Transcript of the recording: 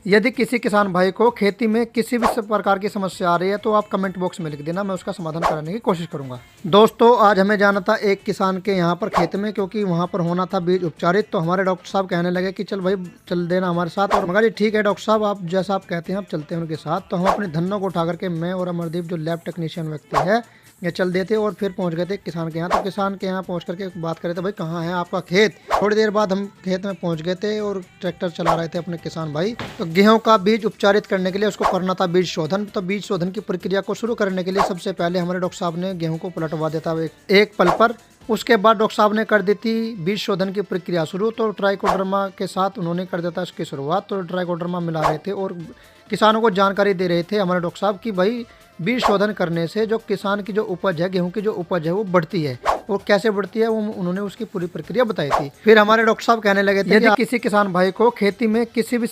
यदि किसी किसान भाई को खेती में किसी भी प्रकार की समस्या आ रही है तो आप कमेंट बॉक्स में लिख देना, मैं उसका समाधान कराने की कोशिश करूंगा। दोस्तों आज हमें जाना था एक किसान के यहाँ पर खेत में, क्योंकि वहाँ पर होना था बीज उपचारित। तो हमारे डॉक्टर साहब कहने लगे कि चल भाई चल देना हमारे साथ, और मगर जी ठीक है डॉक्टर साहब, आप जैसा आप कहते हैं आप चलते हैं उनके साथ। तो हम अपने धनों को उठा करके मैं और अमरदीप जो लैब टेक्नीशियन व्यक्ति है ये चल देते और फिर पहुंच गए थे किसान के यहाँ। तो किसान के यहाँ पहुंच करके बात करे थे, भाई कहाँ है आपका खेत। थोड़ी देर बाद हम खेत में पहुंच गए थे और ट्रैक्टर चला रहे थे अपने किसान भाई। तो गेहूं का बीज उपचारित करने के लिए उसको करना था बीज शोधन। तो बीज शोधन की प्रक्रिया को शुरू करने के लिए सबसे पहले हमारे डॉक्टर साहब ने गेहूं को पलटवा देता एक पल पर। उसके बाद डॉक्टर साहब ने कर दी थी बीज शोधन की प्रक्रिया शुरू। तो ट्राइकोडर्मा के साथ उन्होंने कर देता इसकी शुरुआत। तो ट्राइकोडर्मा मिला रहे थे और किसानों को जानकारी दे रहे थे हमारे डॉक्टर साहब कि भाई बीज शोधन करने से जो किसान की जो उपज है, गेहूं की जो उपज है वो बढ़ती है। और कैसे बढ़ती है वो उन्होंने उसकी पूरी प्रक्रिया बताई थी। फिर हमारे डॉक्टर साहब कहने लगे थे यदि किसी किसान भाई को खेती में किसी भी